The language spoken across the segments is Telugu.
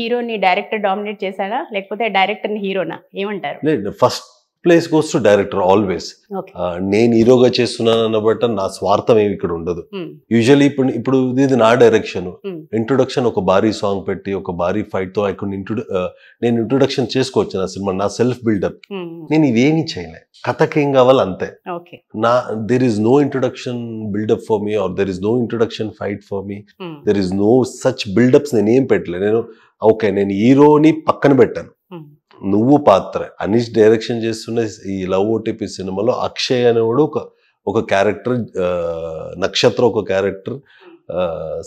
హీరోని డైరెక్టర్ డామినేట్ చేశాడా లేకపోతే డైరెక్టర్ని హీరోనా ఏమంటారు? లేదు, first place goes to director always. నేను హీరోగా చేస్తున్నాను అన్నబట్ట నా స్వార్థం ఏమి ఇక్కడ ఉండదు. యూజువల్లీ ఇప్పుడు ఇది నా డైరెక్షన్. ఇంట్రొడక్షన్ ఒక భారీ సాంగ్ పెట్టి ఒక భారీ ఫైట్ తో నేను ఇంట్రొడక్షన్ చేసుకోవచ్చు నా సినిమా, నా సెల్ఫ్ బిల్డప్. నేను ఇవేమి చేయలే, కథకి ఏం కావాలి అంతే. There is no introduction buildup for me or there is no introduction fight for me. There is no such buildups నేను ఏం పెట్టలే. నేను హీరోని పక్కన పెట్టాను, నువ్వు పాత్ర. అనీష్ డైరెక్షన్ చేస్తున్న ఈ లవ్ ఓటీపీ సినిమాలో అక్షయ్ అనేవాడు ఒక క్యారెక్టర్, నక్షత్ర ఒక క్యారెక్టర్,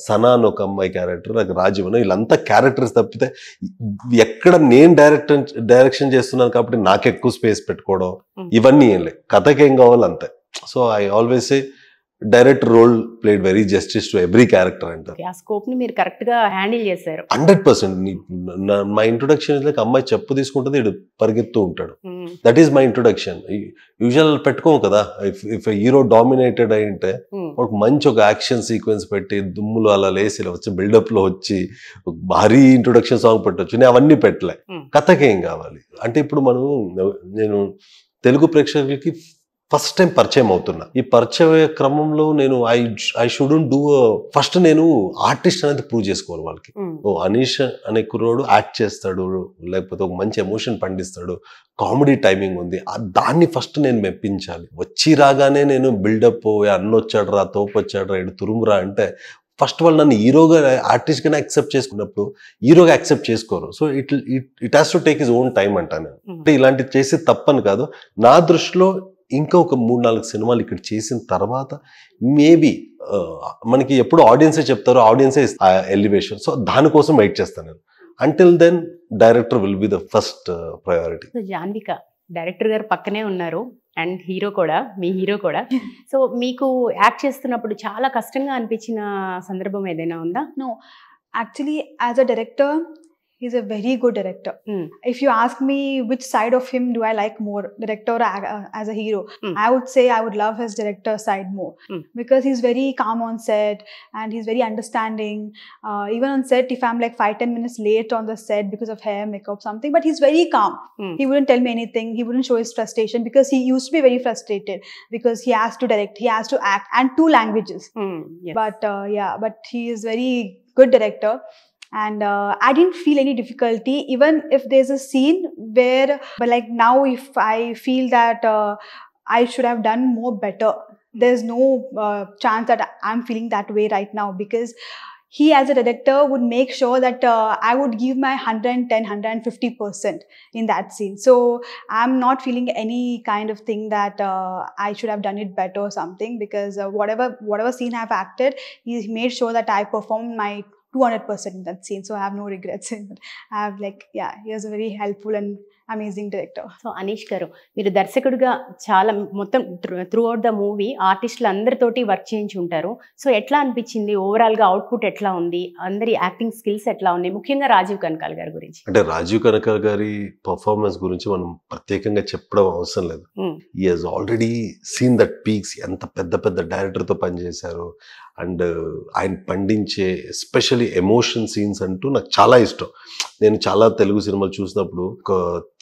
సనాన్ ఒక అమ్మాయి క్యారెక్టర్, నాకు రాజీవన్, వీళ్ళంతా క్యారెక్టర్స్ తప్పితే ఎక్కడ నేను డైరెక్షన్ చేస్తున్నాను కాబట్టి నాకు ఎక్కువ స్పేస్ పెట్టుకోవడం ఇవన్నీ ఏం లేదు. కథకి ఏం కావాలి అంతే. So I always say director role played very justice to every character అంటారు. ఆ స్కోప్ ని మీరు కరెక్ట్ గా హ్యాండిల్ చేశారు 100%. మా ఇంట్రొడక్షన్ లైక్ అమ్మాయి చెప్పు తీసుకుంటుంది, ఇడు పరిగెత్తూ ఉంటాడు. That is my introduction. Usual పెట్టుకోము కదా. ఇఫ్ హీరో డామినేటెడ్ అయింటే ఒక మంచి ఒక యాక్షన్ సీక్వెన్స్ పెట్టి దుమ్ములు అలా లేసి ఇలా వచ్చి బిల్డప్ లో వచ్చి భారీ ఇంట్రొడక్షన్ సాంగ్ పెట్టొచ్చు. నేను అవన్నీ పెట్టలే. కథకేం కావాలి అంటే ఇప్పుడు నేను తెలుగు ప్రేక్షకులకి ఫస్ట్ టైం పరిచయం అవుతున్నా. ఈ పరిచయ క్రమంలో నేను ఐ షుడెంట్ డూ ఫస్ట్ నేను ఆర్టిస్ట్ అనేది ప్రూవ్ చేసుకోవాలి వాళ్ళకి. అనీష్ అనే కుర్రోడు యాక్ట్ చేస్తాడు, లేకపోతే ఒక మంచి ఎమోషన్ పండిస్తాడు, కామెడీ టైమింగ్ ఉంది, దాన్ని ఫస్ట్ నేను మెప్పించాలి. వచ్చి రాగానే నేను బిల్డప్ అన్నొచ్చాడు రా, తోపొచ్చాడు రా, ఇడు తురుమురా అంటే ఫస్ట్ వాళ్ళు నన్ను హీరోగా ఆర్టిస్ట్ గానే యాక్సెప్ట్ చేసుకున్నప్పుడు హీరోగా యాక్సెప్ట్ చేసుకోరు. So it has to take his own time అంటాను. అంటే ఇలాంటివి చేసి తప్పని కాదు. నా దృష్టిలో ఇంకా ఒక 3-4 సినిమాలు ఇక్కడ చేసిన తర్వాత మేబీ మనకి ఎప్పుడు ఆడియన్సే చెప్తారో, ఆడియన్సే ఎలివేషన్. సో దానికోసం వెయిట్ చేస్తాను నేను. Until then director will be the first priority. జాన్విక డైరెక్టర్ గారు పక్కనే ఉన్నారు అండ్ హీరో కూడా, మీ హీరో కూడా. సో మీకు యాక్ట్ చేస్తున్నప్పుడు చాలా కష్టంగా అనిపించిన సందర్భం ఏదైనా ఉందా? No, actually as a director he's a very good director. If you ask me which side of him do I like more, director or as a hero, I would say I would love his director side more, because he's very calm on set and he's very understanding. Even on set, if I'm like 5-10 minutes late on the set because of hair, makeup, something, but he's very calm. He wouldn't tell me anything, he wouldn't show his frustration, because he used to be very frustrated because he has to direct, he has to act, and 2 languages. Yes. But he is very good director. And I didn't feel any difficulty, even if there's a scene where, but like now if I feel that I should have done more better, there's no chance that I'm feeling that way right now, because he as a director would make sure that I would give my 110-150% in that scene. So I'm not feeling any kind of thing that I should have done it better or something, because whatever scene I've acted, he made sure that I performed my 200% in that scene. So I have no regrets in it. I have he was a very helpful and amazing director. So Anish గారు, మీరు దర్శకుడిగా చాలా మొత్తం త్రూ అవుట్ ద మూవీ ఆర్టిస్టులు అందరితోటి వర్క్ చేయించి ఉంటారు. సో ఎట్లా అనిపించింది, ఓవరాల్ గా అవుట్పుట్ ఎట్లా ఉంది, అందరి యాక్టింగ్ స్కిల్స్ ఎట్లా ఉన్నాయి, ముఖ్యంగా రాజీవ్ కనకాల్ గారి గురించి? అంటే రాజీవ్ కనకాల్ గారి పర్ఫార్మెన్స్ గురించి మనం ప్రత్యేకంగా చెప్పడం అవసరం లేదు. He has already scene that peaks. ఎంత పెద్ద పెద్ద డైరెక్టర్ తో పనిచేశారు. అండ్ ఆయన పండించే ఎస్పెషల్లీ ఎమోషన్ సీన్స్ అంటూ నాకు చాలా ఇష్టం. నేను చాలా తెలుగు సినిమాలు చూసినప్పుడు ఒక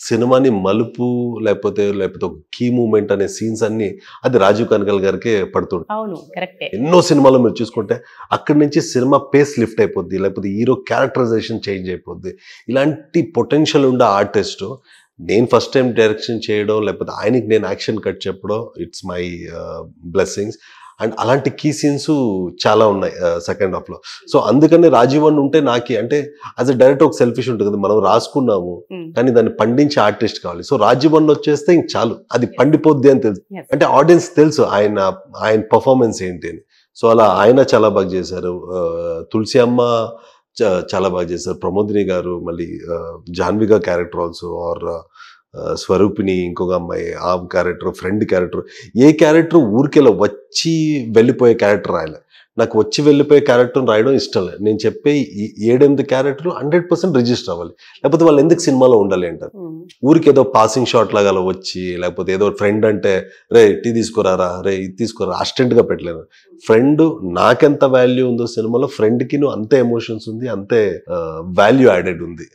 సినిమాని మలుపు లేకపోతే ఒక కీ మూమెంట్ అనే సీన్స్ అన్ని అది రాజీవ్ కనకాల్ గారికే పడుతుంది. ఎన్నో సినిమాలు మీరు చూసుకుంటే అక్కడి నుంచి సినిమా పేస్ లిఫ్ట్ అయిపోద్ది, లేకపోతే హీరో క్యారెక్టరైజేషన్ చేంజ్ అయిపోద్ది. ఇలాంటి పొటెన్షియల్ ఉండే ఆర్టిస్ట్ నేను ఫస్ట్ టైం డైరెక్షన్ చేయడం, లేకపోతే ఆయనకి నేను యాక్షన్ కట్ చెప్పడం, ఇట్స్ మై బ్లెస్సింగ్స్. అండ్ అలాంటి కీ సీన్స్ చాలా ఉన్నాయి సెకండ్ హాఫ్ లో. సో అందుకని రాజీవ్ అన్న ఉంటే నాకి అంటే యాజ్ అ డైరెక్టర్ ఒక సెల్ఫిష్ ఉంటుంది కదా, మనం రాసుకున్నాము కానీ దాన్ని పండించే ఆర్టిస్ట్ కావాలి. సో రాజీవ్ అన్న వచ్చేస్తే ఇంక చాలు, అది పండిపోద్ది అని తెలుసు. అంటే ఆడియన్స్ తెలుసు ఆయన పర్ఫార్మెన్స్ ఏంటి అని. సో అలా ఆయన చాలా బాగా చేశారు. తులసి అమ్మ చాలా బాగా చేశారు. ప్రమోదిని గారు, మళ్ళీ జాన్విక క్యారెక్టర్ ఆల్సో, ఆర్ స్వరూపిణి ఇంకొక అమ్మాయి, ఆ క్యారెక్టర్, ఫ్రెండ్ క్యారెక్టర్, ఏ క్యారెక్టర్ ఊరికెలా వచ్చి వెళ్ళిపోయే క్యారెక్టర్ రాయలే. నాకు వచ్చి వెళ్ళిపోయే క్యారెక్టర్ని రాయడం ఇష్టం లేదు. నేను చెప్పే ఈ 7-8 క్యారెక్టర్లు 100% రిజిస్టర్ అవ్వాలి. లేకపోతే వాళ్ళు ఎందుకు సినిమాలో ఉండాలి అంటారు. ఊరికి ఏదో పాసింగ్ షాట్ లాగా అలా వచ్చి, లేకపోతే ఏదో ఫ్రెండ్ అంటే రే టీ తీసుకురారా, రే ఇది తీసుకురా, అసిస్టెంట్గా పెట్టలేదు. ఫ్రెండ్ నాకెంత వాల్యూ ఉందో సినిమాలో ఫ్రెండ్కి అంతే ఎమోషన్స్ ఉంది, అంతే వాల్యూ యాడెడ్ ఉంది.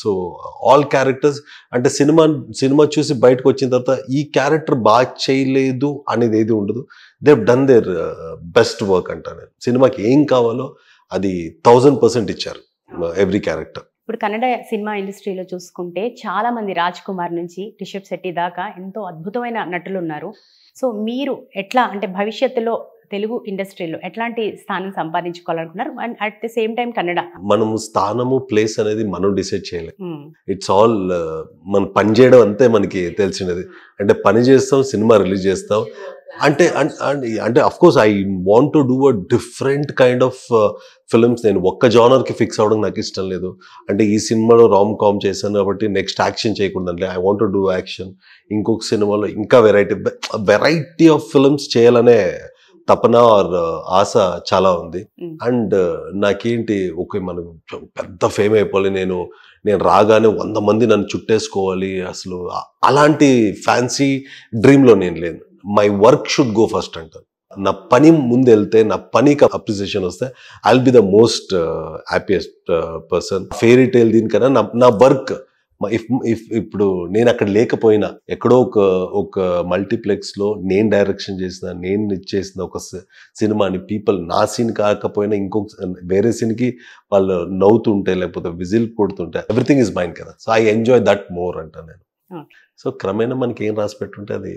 సో ఆల్ క్యారెక్టర్స్ అంటే సినిమా చూసి బయటకు వచ్చిన తర్వాత ఈ క్యారెక్టర్ బాగా చేయలేదు అనేది ఏది ఉండదు. They have done their best work అంటాను నేను. సినిమాకి ఏం కావాలో అది 1000% ఇచ్చారు ఎవ్రీ క్యారెక్టర్. ఇప్పుడు కన్నడ సినిమా ఇండస్ట్రీలో చూసుకుంటే చాలా మంది రాజ్ కుమార్ నుంచి రిషబ్ శెట్టి దాకా ఎంతో అద్భుతమైన నటులు ఉన్నారు. సో మీరు ఎట్లా అంటే భవిష్యత్తులో తెలుగు ఇండస్ట్రీలో ఎట్లాంటి స్థానం సంపాదించుకోవాలనుకున్నారు? And at the same time Kannada మనం స్థానము ప్లేస్ అనేది మనం డిసైడ్ చేయలేము. ఇట్స్ ఆల్ మనం పని చేయడం అంతే మనకి తెలిసినది. అంటే పని చేస్తాం, సినిమా రిలీజ్ చేస్తాం. అంటే of course I want to do a different kind of films. నేను ఒక్క జానర్కి ఫిక్స్ అవ్వడం నాకు ఇష్టం లేదు. అంటే ఈ సినిమాలో రామ్ కామ్ చేశాను కాబట్టి నెక్స్ట్ యాక్షన్ చేయకుండా I want to do action. ఇంకొక సినిమాలో ఇంకా వెరైటీ ఆఫ్ ఫిల్మ్స్ చేయాలనే తపన ఆర్ ఆశ చాలా ఉంది. అండ్ నాకేంటి ఓకే మనం పెద్ద ఫేమ్ అయిపోవాలి, నేను రాగానే 100 మంది నన్ను చుట్టేసుకోవాలి, అసలు అలాంటి ఫ్యాన్సీ డ్రీమ్లో నేను లేను. My work should go first అంటారు. నా పని ముందు వెళ్తే, నా పనికి అప్రిసియేషన్ వస్తే I will be the most happiest person. Fairy tale దీనికన్నా నా వర్క్ ఇప్పుడు నేను అక్కడ లేకపోయినా ఎక్కడో ఒక మల్టీప్లెక్స్ లో నేను డైరెక్షన్ చేసిన, నేను చేసిన ఒక సినిమాని పీపుల్ నా సీన్ కాకపోయినా ఇంకొక వేరే సీన్కి వాళ్ళు నవ్వుతుంటే లేకపోతే విజిల్ కొడుతుంటే ఎవ్రీథింగ్ ఇస్ మైండ్ కదా. So I enjoy that more అంట నేను. సో క్రమేణా మనకి ఏం రాసి పెట్టుంటే అది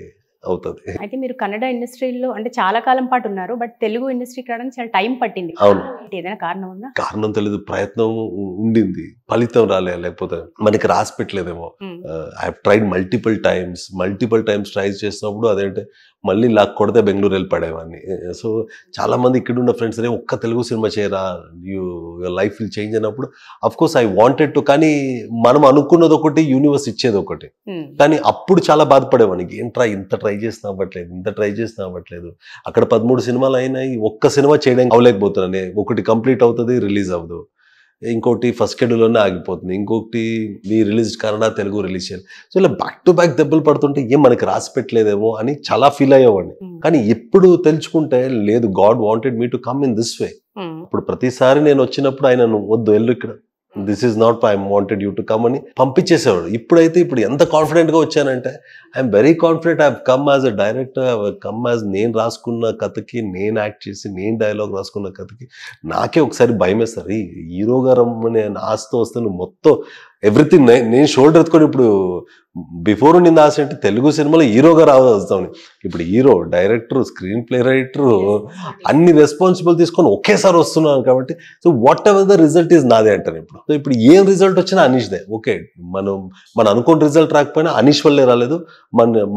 అవుతుంది. అయితే మీరు కన్నడ ఇండస్ట్రీలో అంటే చాలా కాలం పాటు ఉన్నారు, బట్ తెలుగు ఇండస్ట్రీకి రావడానికి చాలా టైం పట్టింది. ఏదైనా కారణం ఉందా? కారణం తెలియదు, ప్రయత్నం ఉండింది, ఫలితం రాలే, లేకపోతే మనకి రాసి పెట్టలేదేమో. I have tried multiple times try చేసినప్పుడు అదేంటే మళ్ళీ లాక్ కొడితే బెంగళూరు వెళ్ళి పడేవాడిని. సో చాలా మంది ఇక్కడ ఉన్న ఫ్రెండ్స్ ఒక్క తెలుగు సినిమా చేయరా, యువర్ లైఫ్ విల్ చేంజ్ అన్నప్పుడు of course I wanted to. కానీ మనం అనుకున్నది ఒకటి, యూనివర్స్ ఇచ్చేది ఒకటి. కానీ అప్పుడు చాలా బాధపడేవాడిని, ఏంట్రా ఇంత ట్రై చేసినా అవ్వట్లేదు. అక్కడ 13 సినిమాలు అయినాయి, ఒక్క సినిమా చేయడానికి అవ్వలేకపోతున్నాను. ఒకటి కంప్లీట్ అవుతుంది, రిలీజ్ అవ్వదు. ఇంకోటి ఫస్ట్ షెడ్యూల్లోనే ఆగిపోతుంది, ఇంకొకటి మీ రిలీజ్ కన్నడ తెలుగు రిలీజ్ చేయాలి. సో ఇలా బ్యాక్ టు బ్యాక్ దెబ్బలు పడుతుంటే ఏం మనకి రాసి పెట్టలేదేమో అని చాలా ఫీల్ అయ్యేవాడిని. కానీ ఎప్పుడు తెలుసుకుంటే లేదు, God wanted me to come in this way. ఇప్పుడు ప్రతిసారి నేను వచ్చినప్పుడు ఆయన నువ్వు వద్దు వెళ్ళు, ఇక్కడ this is not I wanted you to come అని పంపించేసేవాడు. ఇప్పుడు ఎంత కాన్ఫిడెంట్ గా వచ్చానంటే I'm very confident. I come as a director, I come as నేను రాసుకున్న కథకి, నేను యాక్ట్ చేసి, నేను డైలాగ్ రాసుకున్న కథకి నాకే ఒకసారి భయం వేస్తారు. హీరో గారు నేను ఆశతో వస్తే నువ్వు మొత్తం ఎవ్రీథింగ్ నేను షోల్డర్ ఎత్తుకొని, ఇప్పుడు బిఫోర్ నింద ఆశ అంటే తెలుగు సినిమాలో హీరోగా రావస్తామని, ఇప్పుడు hero, director, screen play writer అన్ని రెస్పాన్సిబుల్ తీసుకొని ఒకేసారి వస్తున్నాను కాబట్టి so what ever the result is నాదే అంటాను. ఇప్పుడు ఏం రిజల్ట్ వచ్చినా అనీష్దే. ఓకే, మనం అనుకున్న రిజల్ట్ రాకపోయినా అనీష్ వల్లే రాలేదు,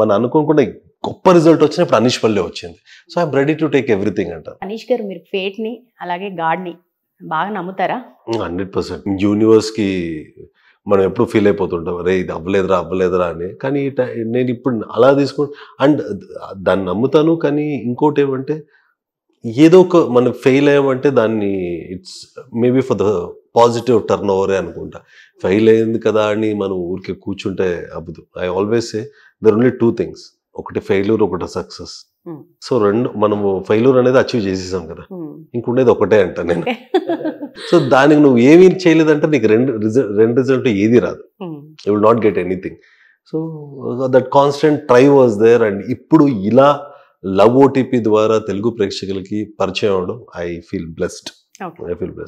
మన అనుకోకుండా గొప్ప రిజల్ట్ వచ్చినప్పుడు అనీష్ వల్లే వచ్చింది. So I'm ready to take everything అంటారు. అనీష్ గారు మీరు ఫేట్ ని అలాగే గాడ్ ని బాగా నమ్ముతారా? 100%. యూనివర్స్ కి మనం ఎప్పుడు ఫీల్ అయిపోతుంటాం, రే ఇది అవ్వలేదురా అని. కానీ నేను ఇప్పుడు అలా అండ్ దాన్ని నమ్ముతాను. కానీ ఇంకోటి ఏమంటే ఏదో ఒక మనం ఫెయిల్ అయ్యామంటే దాన్ని it's maybe for the positive turn ఓవరే అనుకుంటా. ఫెయిల్ అయింది కదా అని మనం ఊరికే కూర్చుంటే అవ్వదు. I always say there only 2 things, ఒకటి ఫెయిల్యూర్, ఒకటి సక్సెస్. సో మనము ఫెయిల్యూర్ అనేది అచీవ్ చేసేసాం కదా, ఇంకుండేది ఒకటే అంట నేను. సో దానికి నువ్వు ఏమీ చేయలేదంటే నీకు రెండు రిజల్ట్ ఏది రాదు, you will not get anything. So that constant try was there. And ఇప్పుడు ఇలా లవ్ ఓటీపీ ద్వారా తెలుగు ప్రేక్షకులకి పరిచయం అవడం ఐ ఫీల్ బ్లెస్డ్.